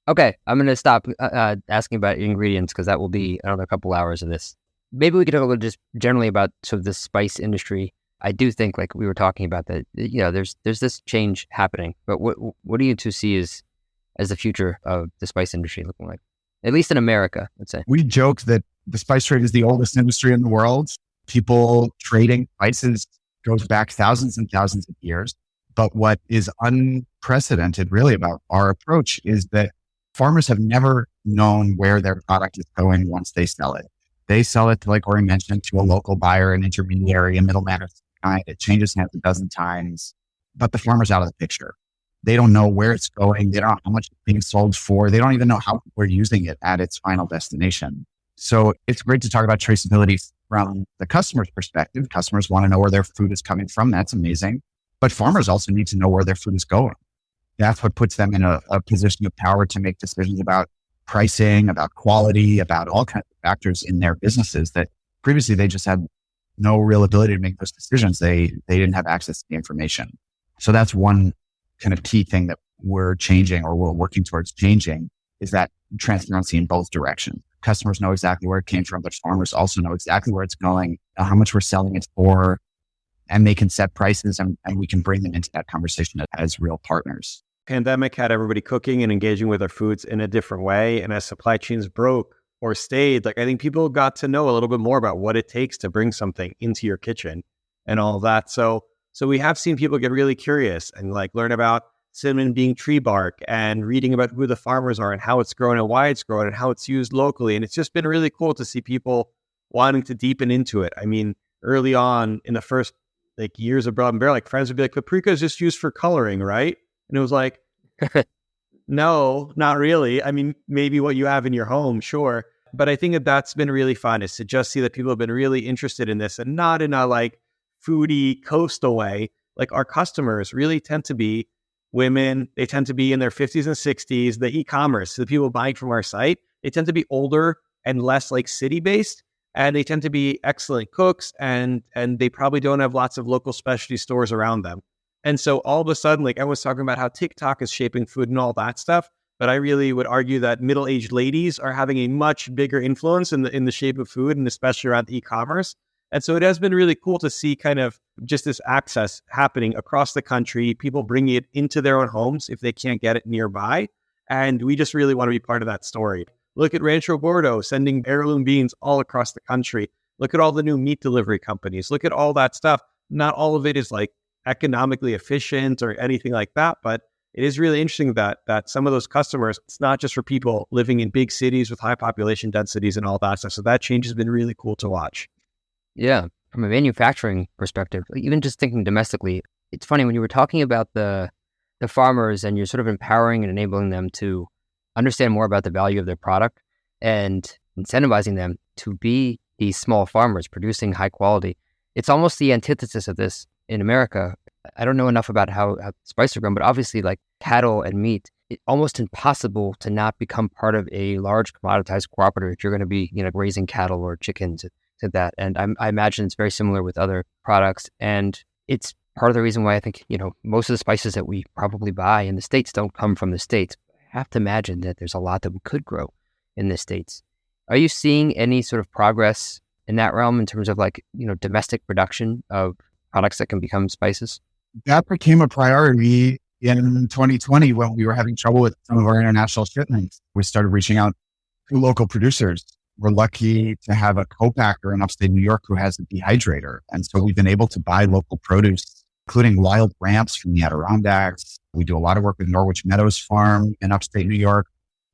Okay, I'm going to stop asking about ingredients because that will be another couple hours of this. Maybe we could talk a little just generally about sort of the spice industry. I do think, like we were talking about, that there's this change happening. But what do you two see as the future of the spice industry looking like? At least in America, let's say. We joke that the spice trade is the oldest industry in the world. People trading spices goes back thousands and thousands of years. But what is unprecedented really about our approach is that farmers have never known where their product is going once they sell it. They sell it, like Ori mentioned, to a local buyer, an intermediary, a middleman of some kind. It changes hands a dozen times, but the farmer's out of the picture. They don't know where it's going. They don't know how much it's being sold for. They don't even know how we're using it at its final destination. So it's great to talk about traceability from the customer's perspective. Customers want to know where their food is coming from. That's amazing. But farmers also need to know where their food is going. That's what puts them in a position of power to make decisions about pricing, about quality, about all kinds of factors in their businesses that previously they just had no real ability to make those decisions. They didn't have access to the information. So that's one kind of key thing that we're changing or we're working towards changing is that transparency in both directions. Customers know exactly where it came from, but farmers also know exactly where it's going, how much we're selling it for, and they can set prices and we can bring them into that conversation as real partners. Pandemic had everybody cooking and engaging with their foods in a different way. And as supply chains broke or stayed, I think people got to know a little bit more about what it takes to bring something into your kitchen and all of that. So we have seen people get really curious and learn about cinnamon being tree bark and reading about who the farmers are and how it's grown and why it's grown and how it's used locally. And it's just been really cool to see people wanting to deepen into it. I mean, early on in the first years of Burlap Barrel, friends would be like, paprika is just used for coloring, right? And it was like, no, not really. I mean, maybe what you have in your home, sure. But I think that's been really fun is to just see that people have been really interested in this and not in a foodie coastal way. Our customers really tend to be women. They tend to be in their 50s and 60s. The e-commerce, the people buying from our site, they tend to be older and less city-based. And they tend to be excellent cooks and they probably don't have lots of local specialty stores around them. And so all of a sudden, I was talking about how TikTok is shaping food and all that stuff, but I really would argue that middle-aged ladies are having a much bigger influence in the shape of food and especially around e-commerce. And so it has been really cool to see kind of just this access happening across the country, people bringing it into their own homes if they can't get it nearby. And we just really want to be part of that story. Look at Rancho Gordo sending heirloom beans all across the country. Look at all the new meat delivery companies. Look at all that stuff. Not all of it is economically efficient or anything like that, but it is really interesting that some of those customers, it's not just for people living in big cities with high population densities and all that stuff. So that change has been really cool to watch. Yeah, from a manufacturing perspective, even just thinking domestically, it's funny when you were talking about the farmers and you're sort of empowering and enabling them to understand more about the value of their product and incentivizing them to be these small farmers producing high quality. It's almost the antithesis of this in America. I don't know enough about how spices are grown, but obviously cattle and meat, it's almost impossible to not become part of a large commoditized cooperative if you're going to be, raising cattle or chickens to that. And I imagine it's very similar with other products. And it's part of the reason why I think, most of the spices that we probably buy in the States don't come from the States. I have to imagine that there's a lot that we could grow in the States. Are you seeing any sort of progress in that realm in terms of domestic production of products that can become spices? That became a priority in 2020 when we were having trouble with some of our international shipments. We started reaching out to local producers. We're lucky to have a co-packer in upstate New York who has a dehydrator. And so we've been able to buy local produce, including wild ramps from the Adirondacks. We do a lot of work with Norwich Meadows Farm in upstate New York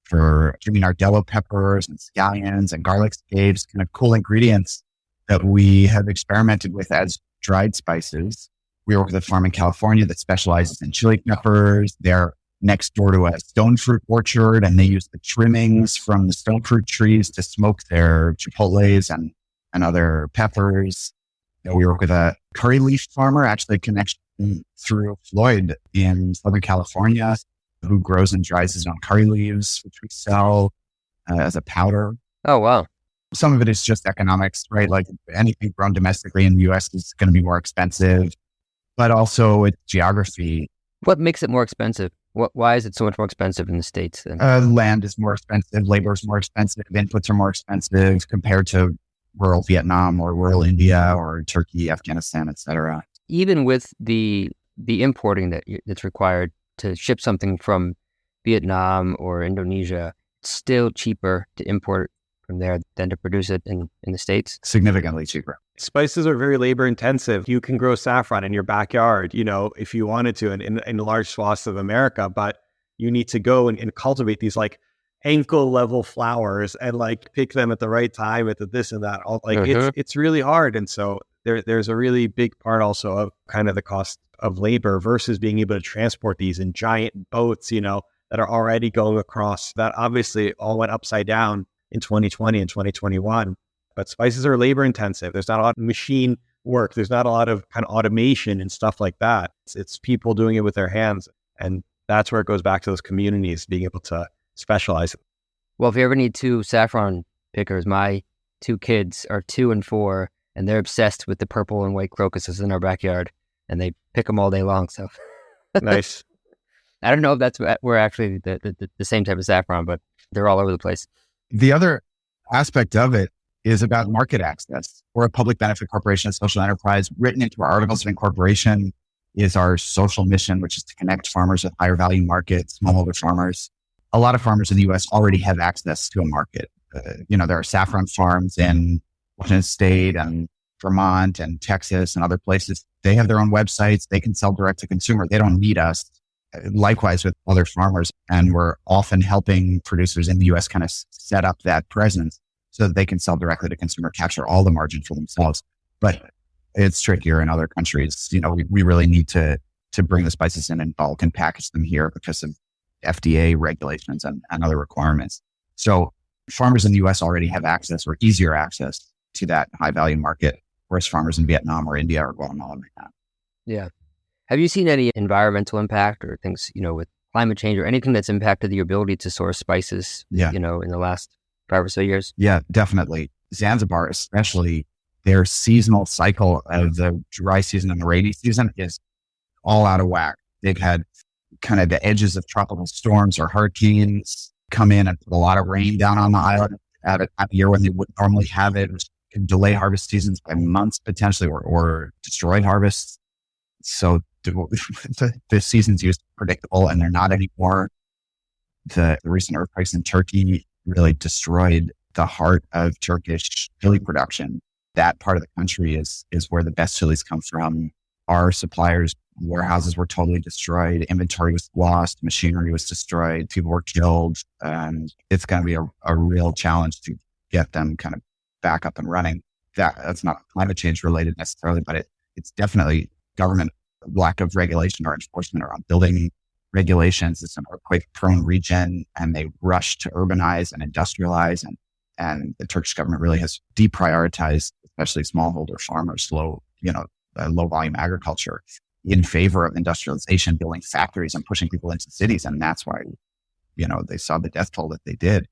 for cumin ardello peppers and scallions and garlic scapes, kind of cool ingredients that we have experimented with as dried spices. We work with a farm in California that specializes in chili peppers. They're next door to a stone fruit orchard, and they use the trimmings from the stone fruit trees to smoke their chipotles and other peppers. We work with a curry leaf farmer, actually a connection through Floyd in Southern California, who grows and dries his own curry leaves, which we sell as a powder. Oh, wow. Some of it is just economics, right? Like anything grown domestically in the US is going to be more expensive, but also it's geography. What makes it more expensive? Why is it so much more expensive in the States then? Land is more expensive, labor is more expensive, inputs are more expensive compared to rural Vietnam or rural India or Turkey, Afghanistan, et cetera. Even with the importing that's required to ship something from Vietnam or Indonesia, it's still cheaper to import from there than to produce it in the States? Significantly cheaper. Spices are very labor intensive. You can grow saffron in your backyard, if you wanted to in large swaths of America, but you need to go and cultivate these like ankle level flowers and like pick them at the right time at the this and that. It's really hard. And so there's a really big part also of kind of the cost of labor versus being able to transport these in giant boats, that are already going across. That obviously all went upside down in 2020 and 2021. But spices are labor intensive. There's not a lot of machine work. There's not a lot of kind of automation and stuff like that. It's people doing it with their hands. And that's where it goes back to those communities being able to specialize. Well, if you ever need two saffron pickers, my two kids are 2 and 4, and they're obsessed with the purple and white crocuses in our backyard, and they pick them all day long. So nice. I don't know if that's we're actually the same type of saffron, but they're all over the place. The other aspect of it is about market access. We're a public benefit corporation, a social enterprise. Written into our articles of incorporation is our social mission, which is to connect farmers with higher value markets, smallholder farmers. A lot of farmers in the U.S. already have access to a market. There are saffron farms in Washington State and Vermont and Texas and other places. They have their own websites. They can sell direct to consumer. They don't need us. Likewise with other farmers. And we're often helping producers in the U.S. kind of set up that presence so that they can sell directly to consumer, capture all the margin for themselves. But it's trickier in other countries. We really need to bring the spices in bulk and package them here because of FDA regulations and other requirements. So farmers in the U.S. already have access or easier access to that high value market, whereas farmers in Vietnam or India or Guatemala may not. Yeah. Have you seen any environmental impact or things, with climate change or anything that's impacted your ability to source spices, in the last 5 or so years? Yeah, definitely. Zanzibar, especially, their seasonal cycle of the dry season and the rainy season is all out of whack. They've had kind of the edges of tropical storms or hurricanes come in and put a lot of rain down on the island at a year when they wouldn't normally have it. It can delay harvest seasons by months potentially or destroy harvests. So the seasons used to be predictable and they're not anymore. The recent earthquakes in Turkey really destroyed the heart of Turkish chili production. That part of the country is where the best chilies come from. Our suppliers' warehouses were totally destroyed. Inventory was lost. Machinery was destroyed. People were killed. And it's going to be a real challenge to get them kind of back up and running. That's not climate change related necessarily, but it's definitely government lack of regulation or enforcement around building regulations. It's an earthquake-prone region, and they rush to urbanize and industrialize. And the Turkish government really has deprioritized, especially smallholder farmers, low volume agriculture in favor of industrialization, building factories and pushing people into cities. And that's why, they saw the death toll that they did,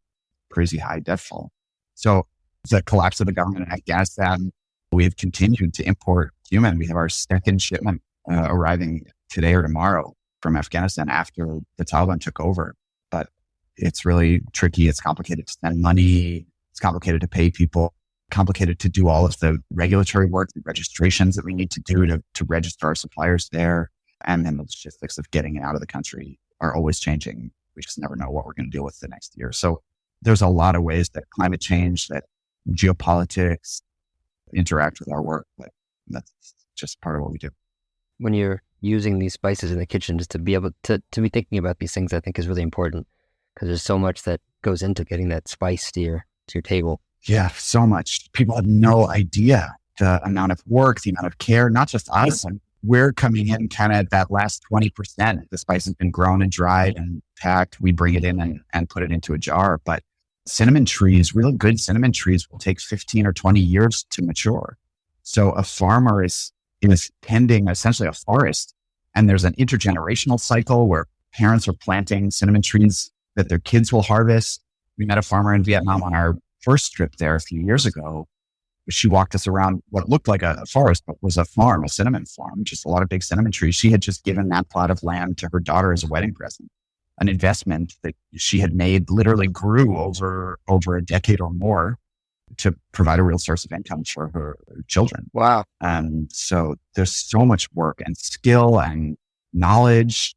crazy high death toll. So the collapse of the government in Afghanistan, we have continued to import cumin. We have our second shipment arriving today or tomorrow from Afghanistan after the Taliban took over. But it's really tricky. It's complicated to spend money. It's complicated to pay people, complicated to do all of the regulatory work, the registrations that we need to do to register our suppliers there. And then the logistics of getting it out of the country are always changing. We just never know what we're going to deal with the next year. So there's a lot of ways that climate change, that geopolitics interact with our work, but that's just part of what we do. When you're using these spices in the kitchen, just to be able to be thinking about these things, I think is really important because there's so much that goes into getting that spice to your table. Yeah, so much. People have no idea the amount of work, the amount of care, not just us. We're coming in kind of at that last 20%. The spice has been grown and dried and packed. We bring it in and put it into a jar. But cinnamon trees, really good cinnamon trees will take 15 or 20 years to mature. So a farmer is tending essentially a forest, and there's an intergenerational cycle where parents are planting cinnamon trees that their kids will harvest. We met a farmer in Vietnam on our first trip there a few years ago. She walked us around what looked like a forest, but was a farm, a cinnamon farm, just a lot of big cinnamon trees. She had just given that plot of land to her daughter as a wedding present. An investment that she had made literally grew over a decade or more to provide a real source of income for her children. Wow. And so there's so much work and skill and knowledge.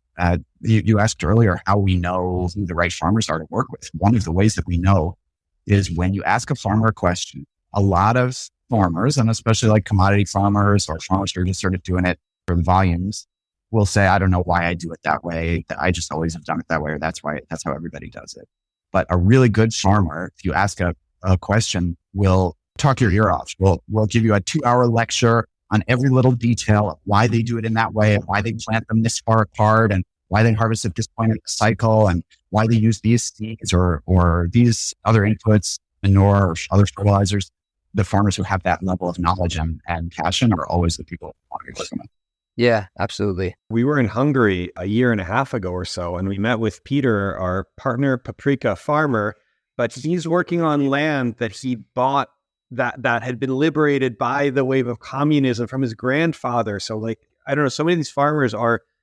You asked earlier how we know who the right farmers are to work with. One of the ways that we know is when you ask a farmer a question. A lot of farmers, and especially like commodity farmers or farmers who are just sort of doing it for the volumes, will say, I don't know why I do it that way. I just always have done it that way, or that's how everybody does it. But a really good farmer, if you ask a question, will talk your ear off. We'll give you a 2-hour lecture on every little detail of why they do it in that way, and why they plant them this far apart, and why they harvest at this point in the cycle, and why they use these seeds or these other inputs, manure or other fertilizers. The farmers who have that level of knowledge and passion are always the people who want to be working with. Yeah, absolutely. We were in Hungary a year and a half ago or so, and we met with Peter, our partner paprika farmer, but he's working on land that he bought that had been liberated by the wave of communism from his grandfather. So like, I don't know, so many of these farmers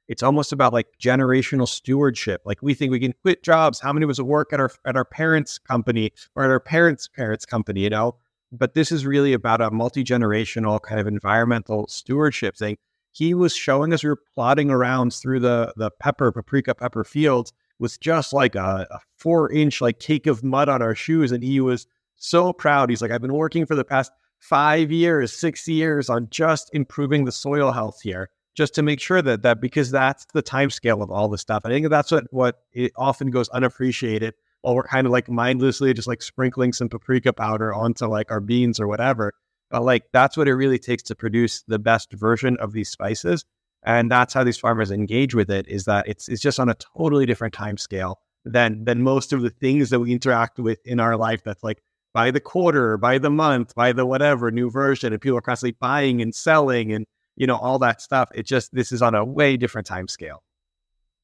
it's almost about like generational stewardship. Like we think we can quit jobs. How many of us work at our parents' company or at our parents' parents' company, you know? But this is really about a multi-generational kind of environmental stewardship thing. He was showing us, we were plodding around through the paprika pepper fields with just like a 4-inch like cake of mud on our shoes. And he was so proud. He's like, I've been working for the past 5 years, 6 years on just improving the soil health here, just to make sure that because that's the time scale of all this stuff. I think that's what it often goes unappreciated. While we're kind of like mindlessly just like sprinkling some paprika powder onto like our beans or whatever. But like, that's what it really takes to produce the best version of these spices. And that's how these farmers engage with it, is that it's just on a totally different time scale than most of the things that we interact with in our life. That's like by the quarter, by the month, by the whatever new version, and people are constantly buying and selling and, you know, all that stuff. This is on a way different time scale.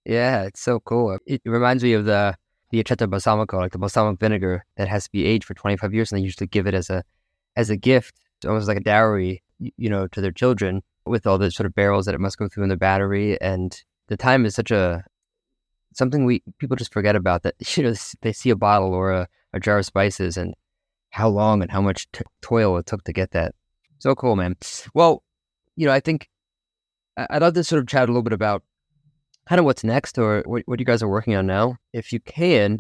Yeah, it's so cool. It reminds me of the aceto balsamico, like the balsamic vinegar that has to be aged for 25 years, and they usually give it as a gift, almost like a dowry, you know, to their children, with all the sort of barrels that it must go through in the battery. And the time is something people just forget about, that, you know, they see a bottle or a jar of spices and how long and how much toil it took to get that. So cool, man. Well, you know, I think I'd love to sort of chat a little bit about kind of what's next, or what you guys are working on now, if you can,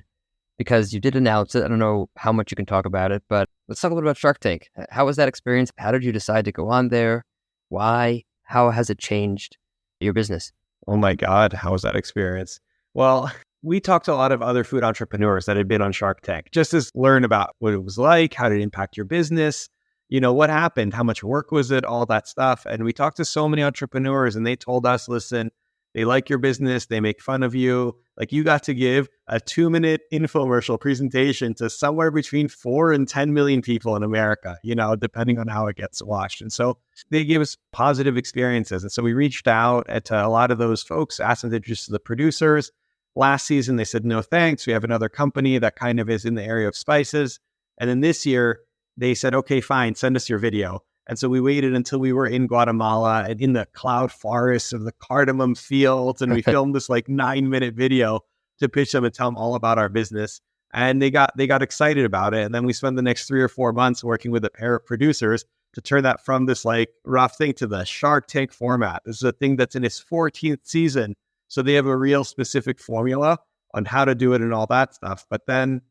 because you did announce it. I don't know how much you can talk about it, but let's talk a little about Shark Tank. How was that experience? How did you decide to go on there? Why? How has it changed your business? Oh my God, how was that experience? Well, we talked to a lot of other food entrepreneurs that had been on Shark Tank, just to learn about what it was like, how did it impact your business, you know, what happened, how much work was it, all that stuff. And we talked to so many entrepreneurs, and they told us, listen, they like your business, they make fun of you. Like, you got to give a 2-minute infomercial presentation to somewhere between 4 and 10 million people in America, you know, depending on how it gets watched. And so they gave us positive experiences. And so we reached out to a lot of those folks, asked them to introduce the producers. Last season, they said, no, thanks. We have another company that kind of is in the area of spices. And then this year, they said, okay, fine, send us your video. And so we waited until we were in Guatemala and in the cloud forests of the cardamom fields. And we filmed this like 9-minute video to pitch them and tell them all about our business. And they got excited about it. And then we spent the next 3 or 4 months working with a pair of producers to turn that from this like rough thing to the Shark Tank format. This is a thing that's in its 14th season. So they have a real specific formula on how to do it and all that stuff. But then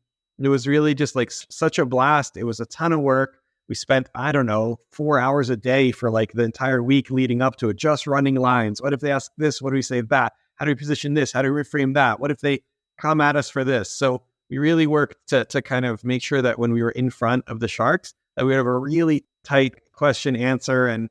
it was really just like such a blast. It was a ton of work. We spent, 4 hours a day for like the entire week leading up to it, just running lines. What if they ask this? What do we say that? How do we position this? How do we reframe that? What if they come at us for this? So we really worked to kind of make sure that when we were in front of the sharks, that we have a really tight question answer and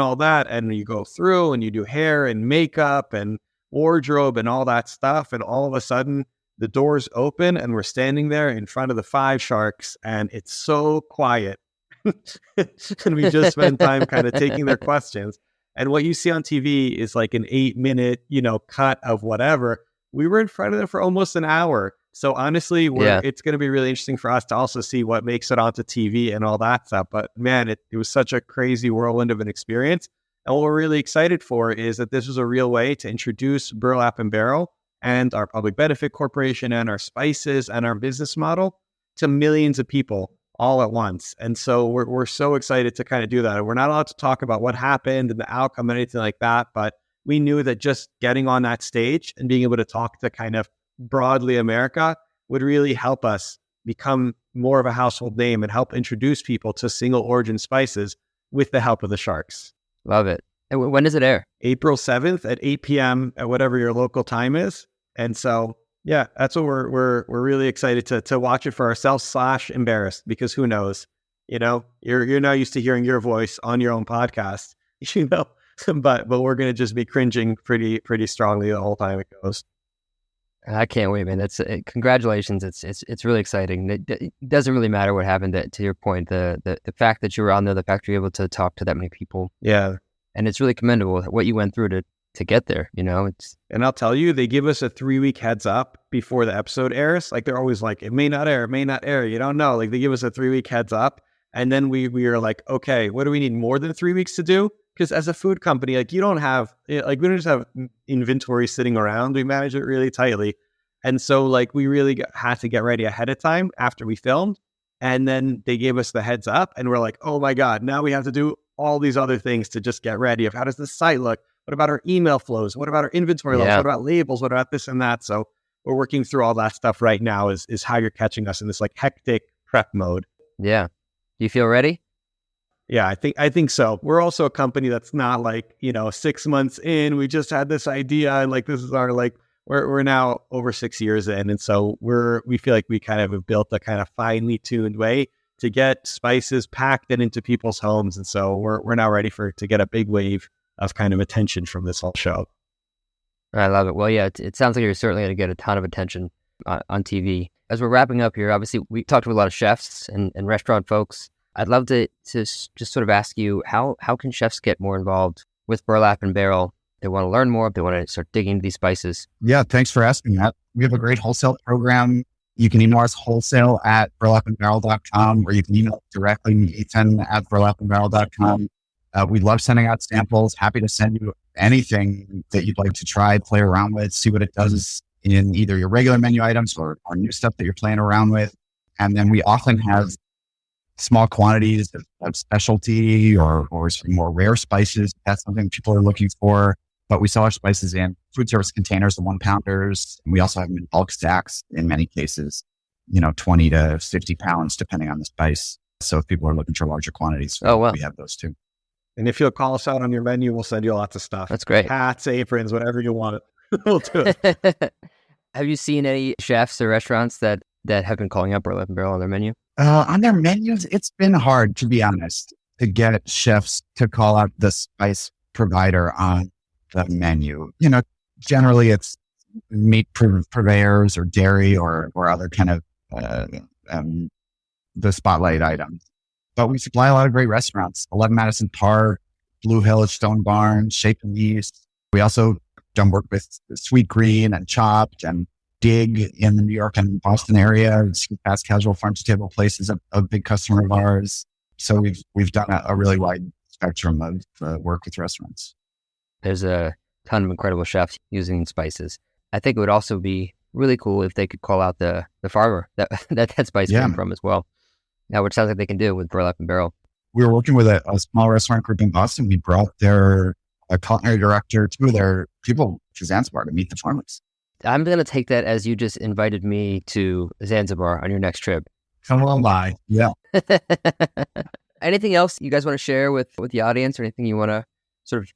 all that. And you go through and you do hair and makeup and wardrobe and all that stuff. And all of a sudden the doors open and we're standing there in front of the 5 sharks, and it's so quiet. And we just spend time kind of taking their questions. And what you see on TV is like an 8-minute, cut of whatever. We were in front of them for almost an hour. So honestly, it's going to be really interesting for us to also see what makes it onto TV and all that stuff. But man, it was such a crazy whirlwind of an experience. And what we're really excited for is that this was a real way to introduce Burlap and Barrel and our public benefit corporation and our spices and our business model to millions of people all at once. And so we're so excited to kind of do that. We're not allowed to talk about what happened and the outcome and anything like that, but we knew that just getting on that stage and being able to talk to kind of broadly America would really help us become more of a household name and help introduce people to single origin spices with the help of the Sharks. Love it. And when does it air? April 7th at 8 p.m. at whatever your local time is. And so, yeah, that's what we're really excited to watch it for ourselves / embarrassed, because who knows, you're not used to hearing your voice on your own podcast, but we're going to just be cringing pretty strongly the whole time it goes. I can't wait, man. That's congratulations. It's really exciting. It doesn't really matter what happened. To your point, the fact that you were on there, the fact you're able to talk to that many people. Yeah, and it's really commendable what you went through to get there. And I'll tell you, they give us a 3-week heads up before the episode airs. Like they're always like, it may not air. You don't know. Like they give us a 3-week heads up, and then we are like, okay, what do we need more than 3 weeks to do? Because as a food company, like we don't just have inventory sitting around. We manage it really tightly. And so like we really had to get ready ahead of time after we filmed. And then they gave us the heads up and we're like, oh my God, now we have to do all these other things to just get ready of how does the site look? What about our email flows? What about our inventory levels? What about labels? What about this and that? So we're working through all that stuff right now is how you're catching us in this like hectic prep mode. Yeah. Do you feel ready? Yeah, I think so. We're also a company that's not like, 6 months in, we just had this idea and like, this is our like, we're now over 6 years in. And so we feel like we kind of have built a kind of finely tuned way to get spices packed and into people's homes. And so we're now ready to get a big wave of kind of attention from this whole show. I love it. Well, yeah, it sounds like you're certainly going to get a ton of attention on TV. As we're wrapping up here, obviously we talked to a lot of chefs and restaurant folks. I'd love to just sort of ask you, how can chefs get more involved with Burlap and Barrel? They want to learn more, if they want to start digging into these spices. Yeah, thanks for asking that. We have a great wholesale program. You can email us wholesale@burlapandbarrel.com, or you can email directly Ethan@burlapandbarrel.com. We love sending out samples. Happy to send you anything that you'd like to try, play around with, see what it does in either your regular menu items or new stuff that you're playing around with. And then we often have small quantities of specialty or some more rare spices. That's something people are looking for. But we sell our spices in food service containers, the 1-pounders. And we also have them in bulk stacks in many cases, 20 to 50 pounds, depending on the spice. So if people are looking for larger quantities, we have those too. And if you'll call us out on your menu, we'll send you lots of stuff. That's great. Hats, aprons, whatever you want. We'll do it. Have you seen any chefs or restaurants that have been calling up Burlap and Barrel on their menu? On their menus, it's been hard, to be honest, to get chefs to call out the spice provider on the menu. Generally it's meat purveyors or dairy or other kind of the spotlight items. But we supply a lot of great restaurants: 11 Madison Park, Blue Hill at Stone Barn, Shape and East. We also done work with Sweet Green and Chopped and Dig in the New York and Boston area. Fast casual farm to table places, a big customer of ours. So we've done a really wide spectrum of work with restaurants. There's a ton of incredible chefs using spices. I think it would also be really cool if they could call out the farmer that spice came from as well. Now, which sounds like they can do with Burlap and Barrel. We were working with a small restaurant group in Boston. We brought their culinary director, 2 of their people to Zanzibar to meet the farmers. I'm going to take that as you just invited me to Zanzibar on your next trip. Come on by. Yeah. Anything else you guys want to share with the audience, or anything you want to sort of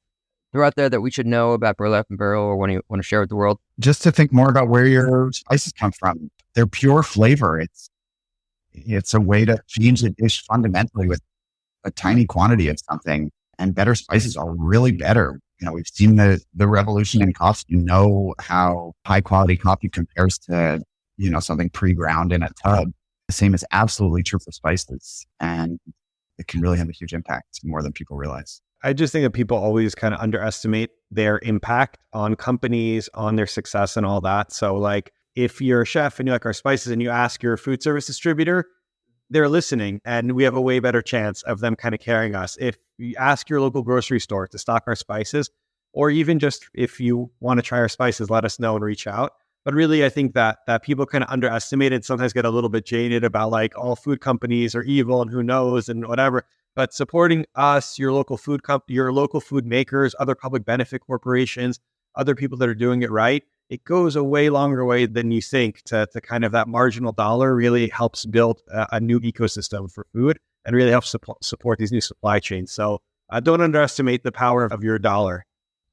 throw out there that we should know about Burlap and Barrel, or want to share with the world? Just to think more about where your spices come from. They're pure flavor. It's a way to change the dish fundamentally with a tiny quantity of something, and better spices are really better. We've seen the revolution in coffee. How high quality coffee compares to, something pre-ground in a tub. The same is absolutely true for spices. And it can really have a huge impact, more than people realize. I just think that people always kind of underestimate their impact on companies, on their success and all that. So like if you're a chef and you like our spices and you ask your food service distributor, they're listening and we have a way better chance of them kind of carrying us. If you ask your local grocery store to stock our spices, or even just if you want to try our spices, let us know and reach out. But really, I think that people kind of underestimate it, sometimes get a little bit jaded about like all food companies are evil and who knows and whatever. But supporting us, your local food your local food makers, other public benefit corporations, other people that are doing it right, it goes a way longer way than you think to kind of that marginal dollar really helps build a new ecosystem for food and really helps support these new supply chains. So don't underestimate the power of your dollar.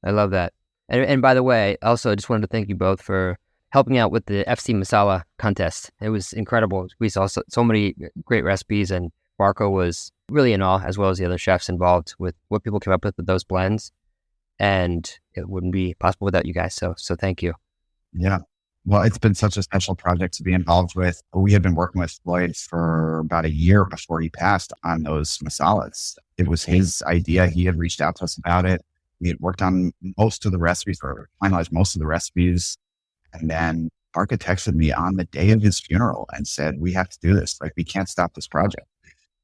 I love that. And by the way, also, I just wanted to thank you both for helping out with the FC Masala contest. It was incredible. We saw so many great recipes, and Barkha was really in awe, as well as the other chefs involved with what people came up with those blends. And it wouldn't be possible without you guys. So thank you. Yeah. Well, it's been such a special project to be involved with. We had been working with Floyd for about a year before he passed on those masalas. It was his idea. He had reached out to us about it. We had worked on most of the recipes, or finalized most of the recipes. And then Barkha texted me on the day of his funeral and said, we have to do this. Like, we can't stop this project.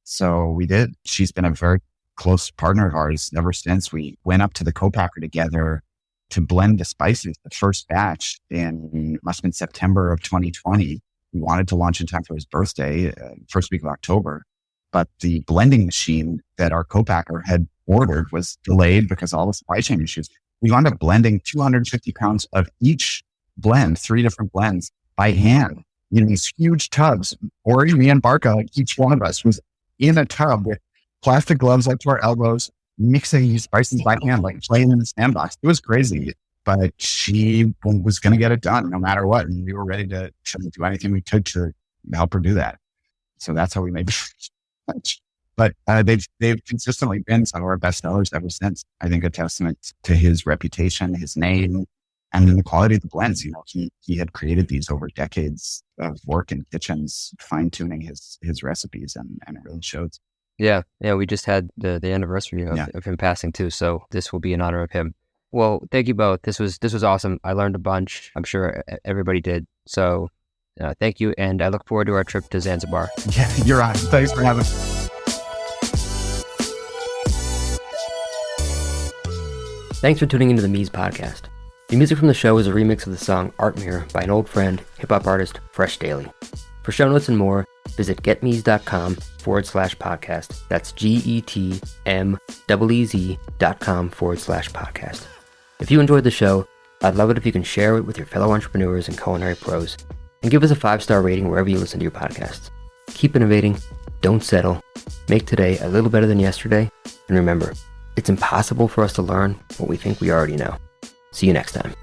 So we did. She's been a very close partner of ours ever since. We went up to the co-packer together to blend the spices. The first batch must have been September of 2020. We wanted to launch in time for his birthday, first week of October. But the blending machine that our co-packer had ordered was delayed because of all the supply chain issues. We wound up blending 250 pounds of each blend, 3 different blends by hand in these huge tubs. Ori, me, and Barkha, each one of us was in a tub with plastic gloves up to our elbows, mixing these spices by hand, like playing in the sandbox. It was crazy, but she was going to get it done no matter what. And we were ready to do anything we could to help her do that. So that's how we made it. But they've consistently been some of our best sellers ever since. I think a testament to his reputation, his name, and then the quality of the blends. You know, he had created these over decades of work in kitchens, fine-tuning his recipes, and it really shows. Yeah. We just had the anniversary of him passing too, so this will be in honor of him. Well, thank you both. This was awesome. I learned a bunch. I'm sure everybody did. So thank you, and I look forward to our trip to Zanzibar. Yeah, you're on. Thanks for having me. Thanks for tuning into the Mies podcast. The music from the show is a remix of the song Art Mirror by an old friend, hip-hop artist, Fresh Daily. For show notes and more, visit getmees.com/podcast. That's GETMEEZ.com/podcast. If you enjoyed the show, I'd love it if you can share it with your fellow entrepreneurs and culinary pros, and give us a 5-star rating wherever you listen to your podcasts. Keep innovating, don't settle, make today a little better than yesterday, and remember, it's impossible for us to learn what we think we already know. See you next time.